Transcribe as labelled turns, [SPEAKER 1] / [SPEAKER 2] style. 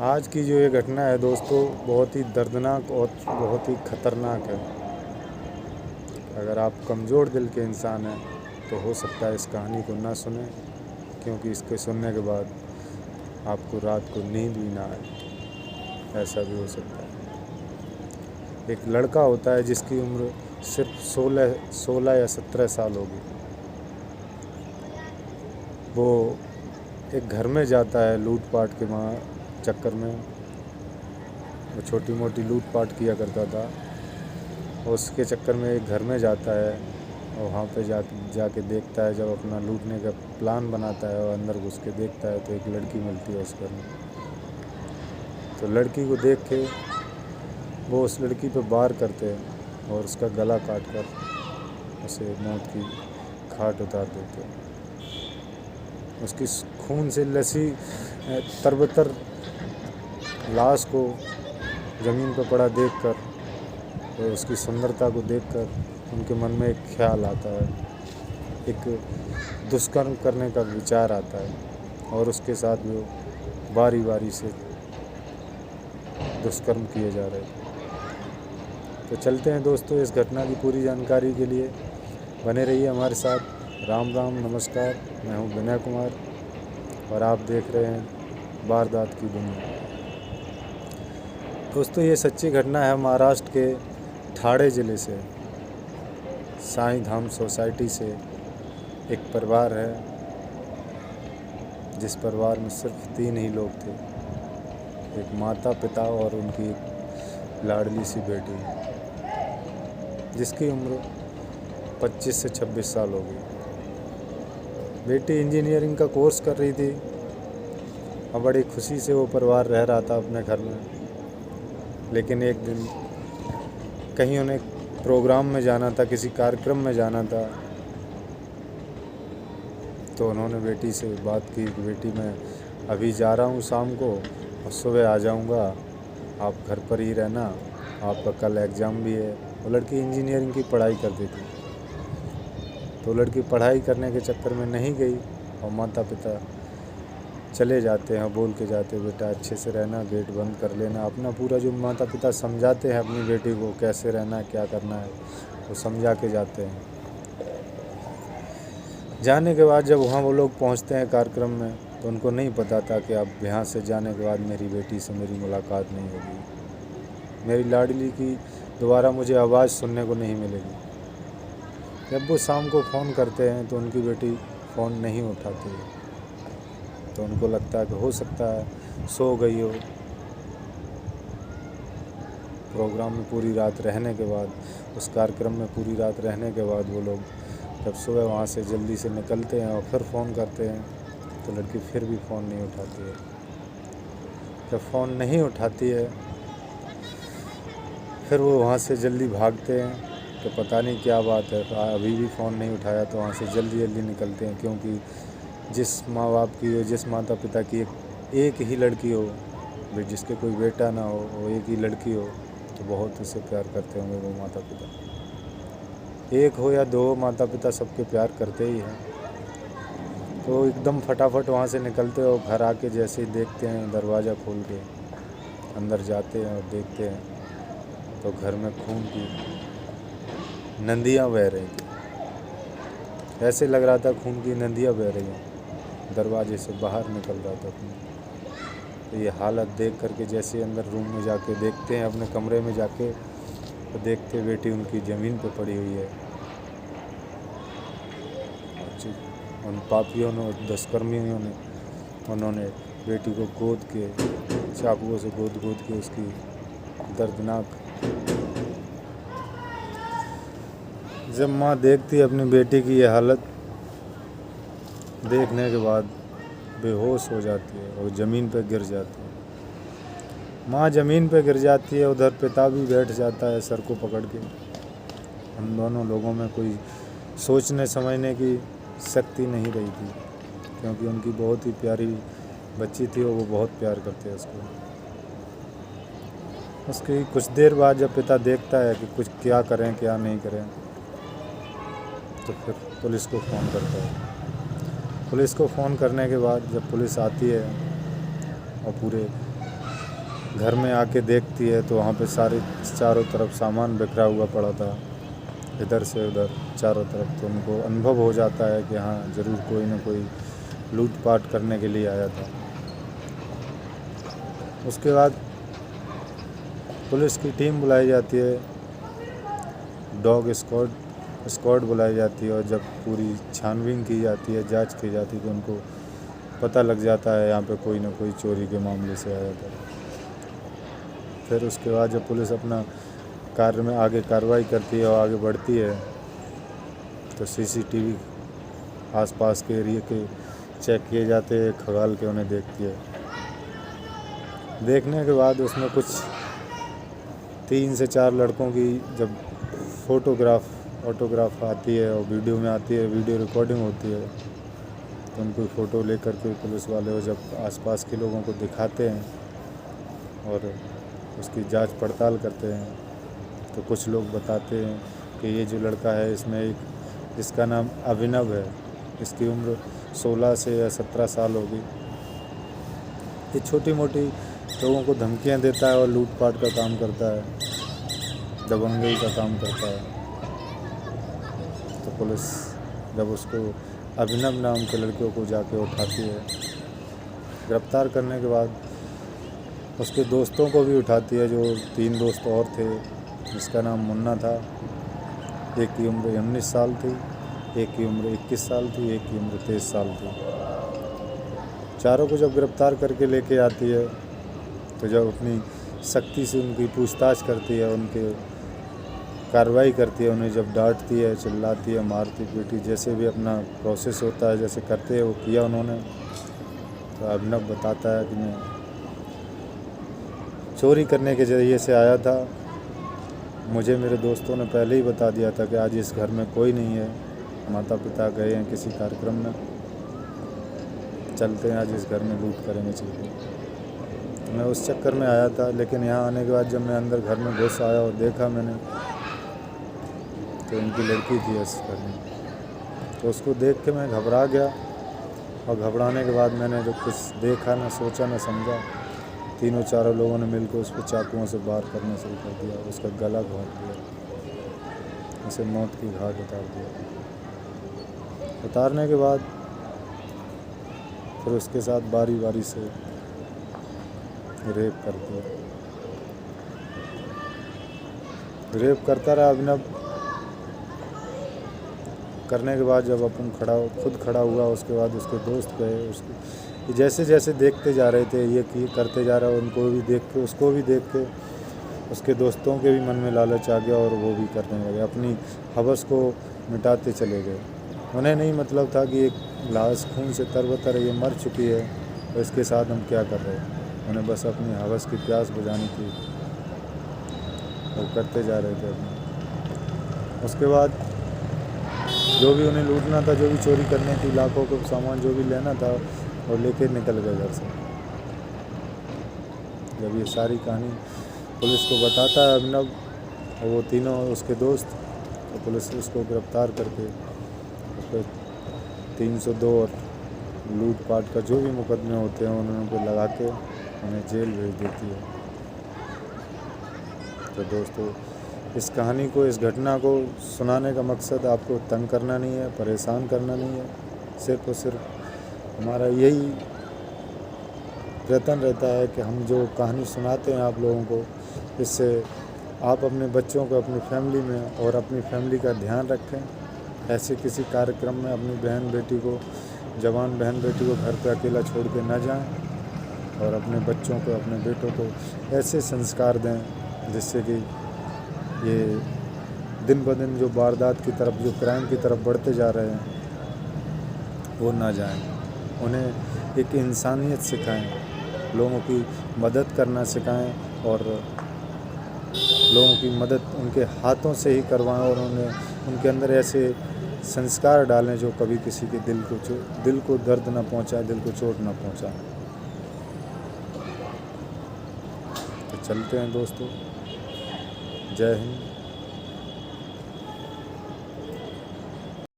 [SPEAKER 1] आज की जो ये घटना है दोस्तों, बहुत ही दर्दनाक और बहुत ही ख़तरनाक है। अगर आप कमज़ोर दिल के इंसान हैं तो हो सकता है इस कहानी को ना सुने, क्योंकि इसके सुनने के बाद आपको रात को नींद भी ना आए, ऐसा भी हो सकता है। एक लड़का होता है जिसकी उम्र सिर्फ 16 या 17 साल होगी। वो एक घर में जाता है लूटपाट के चक्कर में। वो छोटी मोटी लूटपाट किया करता था, उसके चक्कर में एक घर में जाता है और वहाँ पे जाके देखता है। जब अपना लूटने का प्लान बनाता है और अंदर घुस के देखता है तो एक लड़की मिलती है उस घर में। तो लड़की को देख के वो उस लड़की पे वार करते हैं और उसका गला काट कर उसे मौत की घाट उतार देते हैं। उसकी खून से लसी तरबतर लाश को ज़मीन पर पड़ा देखकर और उसकी सुंदरता को देखकर उनके मन में एक ख्याल आता है, एक दुष्कर्म करने का विचार आता है और उसके साथ वो बारी बारी से दुष्कर्म किए जा रहे थे। तो चलते हैं दोस्तों, इस घटना की पूरी जानकारी के लिए बने रहिए हमारे साथ। राम राम, नमस्कार। मैं हूं विनय कुमार और आप देख रहे हैं वारदात की दुनिया। दोस्तों, ये सच्ची घटना है महाराष्ट्र के ठाणे ज़िले से, साईं धाम सोसाइटी से। एक परिवार है जिस परिवार में सिर्फ 3 ही लोग थे, एक माता पिता और उनकी एक लाडली सी बेटी, जिसकी उम्र 25 से 26 साल हो गई। बेटी इंजीनियरिंग का कोर्स कर रही थी और बड़ी खुशी से वो परिवार रह रहा था अपने घर में। लेकिन एक दिन कहीं उन्हें प्रोग्राम में जाना था, किसी कार्यक्रम में जाना था। तो उन्होंने बेटी से बात की कि बेटी, मैं अभी जा रहा हूँ शाम को और सुबह आ जाऊँगा, आप घर पर ही रहना, आपका कल एग्ज़ाम भी है। वो लड़की इंजीनियरिंग की पढ़ाई करती थी। तो लड़की पढ़ाई करने के चक्कर में नहीं गई और माता पिता चले जाते हैं, बोल के जाते, बेटा अच्छे से रहना, गेट बंद कर लेना। अपना पूरा जो माता पिता समझाते हैं अपनी बेटी को कैसे रहना है, क्या करना है, वो समझा के जाते हैं। जाने के बाद जब वहाँ वो लोग पहुँचते हैं कार्यक्रम में, तो उनको नहीं पता था कि अब यहाँ से जाने के बाद मेरी बेटी से मेरी मुलाकात नहीं होगी, मेरी लाडली की दोबारा मुझे आवाज़ सुनने को नहीं मिलेगी। जब वो शाम को फ़ोन करते हैं तो उनकी बेटी फ़ोन नहीं उठाती है। तो उनको लगता है कि हो सकता है सो गई हो। प्रोग्राम में पूरी रात रहने के बाद, उस कार्यक्रम में पूरी रात रहने के बाद वो लोग जब सुबह वहाँ से जल्दी से निकलते हैं और फिर फ़ोन करते हैं तो लड़की फिर भी फ़ोन नहीं उठाती है। जब फ़ोन नहीं उठाती है फिर वो वहाँ से जल्दी भागते हैं। तो पता नहीं क्या बात है, अभी भी फ़ोन नहीं उठाया तो वहाँ से जल्दी जल्दी निकलते हैं, क्योंकि जिस माँ बाप की हो, जिस माता पिता की एक ही लड़की हो, जिसके कोई बेटा ना हो, वो एक ही लड़की हो, तो बहुत उसे प्यार करते होंगे वो माता पिता। एक हो या 2 माता पिता सबके प्यार करते ही हैं। तो एकदम फटाफट वहाँ से निकलते हो, घर आके जैसे ही देखते हैं दरवाज़ा खोल के अंदर जाते हैं और देखते हैं तो घर में खून की नदियाँ बह रही थी। ऐसे लग रहा था खून की नदियाँ बह रही हैं, दरवाजे से बाहर निकल रहा था खून। तो ये हालत देख करके जैसे अंदर रूम में जाके देखते हैं, अपने कमरे में जाके, तो देखते बेटी उनकी ज़मीन पे पड़ी हुई है। उन पापियों ने, दुष्कर्मियों ने, उन्होंने बेटी को गोद के चाकुओं से गोद के उसकी दर्दनाक। जब माँ देखती है अपनी बेटी की ये हालत, देखने के बाद बेहोश हो जाती है और ज़मीन पर गिर जाती है। माँ ज़मीन पे गिर जाती है, उधर पिता भी बैठ जाता है सर को पकड़ के। उन दोनों लोगों में कोई सोचने समझने की शक्ति नहीं रही थी, क्योंकि उनकी बहुत ही प्यारी बच्ची थी और वो बहुत प्यार करते हैं उसको। उसकी कुछ देर बाद जब पिता देखता है कि कुछ क्या करें क्या नहीं करें, तो फिर पुलिस को फ़ोन करता है। पुलिस को फ़ोन करने के बाद जब पुलिस आती है और पूरे घर में आके देखती है तो वहाँ पे सारे चारों तरफ सामान बिखरा हुआ पड़ा था, इधर से उधर चारों तरफ। तो उनको अनुभव हो जाता है कि हाँ ज़रूर कोई ना कोई लूटपाट करने के लिए आया था। उसके बाद पुलिस की टीम बुलाई जाती है, डॉग स्क्वाड बुलाई जाती है, और जब पूरी छानबीन की जाती है, जांच की जाती है, तो उनको पता लग जाता है यहाँ पे कोई ना कोई चोरी के मामले से आया था। फिर उसके बाद जब पुलिस अपना कार्य में आगे कार्रवाई करती है और आगे बढ़ती है, तो सीसीटीवी आसपास के एरिया के चेक किए जाते हैं, खंगाल के उन्हें देखती है। देखने के बाद उसमें कुछ 3 से 4 लड़कों की जब ऑटोग्राफ आती है और वीडियो में आती है, वीडियो रिकॉर्डिंग होती है, तो उनको फ़ोटो लेकर के पुलिस वाले जब आसपास के लोगों को दिखाते हैं और उसकी जांच पड़ताल करते हैं, तो कुछ लोग बताते हैं कि ये जो लड़का है इसका नाम अभिनव है, इसकी उम्र 16 से या 17 साल होगी। ये छोटी मोटी लोगों को धमकियां देता है और लूटपाट का काम करता है, दबंगई का काम करता है। तो पुलिस जब उसको अभिनव नाम के लड़के को जाके उठाती है, गिरफ्तार करने के बाद उसके दोस्तों को भी उठाती है, जो 3 दोस्त और थे, जिसका नाम मुन्ना था। एक की उम्र 19 साल थी, एक की उम्र 21 साल थी, एक की उम्र 23 साल थी। चारों को जब गिरफ्तार करके लेके आती है, तो जब अपनी सख्ती से उनकी पूछताछ करती है, उनके कार्रवाई करती है, उन्हें जब डांटती है, चिल्लाती है, मारती पीटी, जैसे भी अपना प्रोसेस होता है जैसे करते हैं वो किया उन्होंने। तो अभिनव बताता है कि मैं चोरी करने के ज़रिए से आया था, मुझे मेरे दोस्तों ने पहले ही बता दिया था कि आज इस घर में कोई नहीं है, माता पिता गए हैं किसी कार्यक्रम में, चलते हैं आज इस घर में लूट करेंगे चलिए। तो मैं उस चक्कर में आया था, लेकिन यहाँ आने के बाद जब मैं अंदर घर में घुस आया और देखा मैंने, तो उनकी लड़की थी इस घर में। तो उसको देख के मैं घबरा गया, और घबराने के बाद मैंने जो कुछ देखा, ना सोचा ना समझा, तीनों चारों लोगों ने मिलकर उस पर चाकुओं से वार करना शुरू कर दिया, उसका गला घोंट दिया, उसे मौत की घाट उतार दिया। उतारने के बाद फिर उसके साथ बारी बारी से रेप कर दिया। रेप करता रहा अभिनव। करने के बाद जब अपन खुद खड़ा हुआ, उसके बाद उसके दोस्त गए, उसको जैसे जैसे देखते जा रहे थे ये करते जा रहा, उनको भी देख के, उसको भी देख के उसके दोस्तों के भी मन में लालच आ गया और वो भी करने लगे, अपनी हवस को मिटाते चले गए। उन्हें नहीं मतलब था कि एक लाश खून से तरबतर ये मर चुकी है, और इसके साथ हम क्या कर रहे हैं। उन्हें बस अपनी हवस की प्यास बुझानी थी, वो करते जा रहे थे अपने। उसके बाद जो भी उन्हें लूटना था, जो भी चोरी करनी थी, लाखों का सामान जो भी लेना था, और लेके निकल गए घर से। जब ये सारी कहानी पुलिस को बताता है अभिनव और वो तीनों उसके दोस्त, तो पुलिस उसको गिरफ्तार करके उस पर 302 और लूटपाट का जो भी मुकदमे होते हैं उनको लगा के उन्हें जेल भेज देती है। तो दोस्तों, इस कहानी को, इस घटना को सुनाने का मकसद आपको तंग करना नहीं है, परेशान करना नहीं है, सिर्फ और सिर्फ हमारा यही प्रयत्न रहता है कि हम जो कहानी सुनाते हैं आप लोगों को, इससे आप अपने बच्चों को अपनी फैमिली में और अपनी फैमिली का ध्यान रखें। ऐसे किसी कार्यक्रम में अपनी बहन बेटी को, जवान बहन बेटी को घर पे अकेला छोड़ के न जाएं, और अपने बच्चों को, अपने बेटों को ऐसे संस्कार दें जिससे कि ये दिन ब दिन जो वारदात की तरफ, जो क्राइम की तरफ बढ़ते जा रहे हैं वो ना जाएं। उन्हें एक इंसानियत सिखाएं, लोगों की मदद करना सिखाएं, और लोगों की मदद उनके हाथों से ही करवाएं, और उनके अंदर ऐसे संस्कार डालें जो कभी किसी के दिल को दर्द ना पहुंचाए, दिल को चोट ना पहुंचाए। तो चलते हैं दोस्तों, जय हिंद।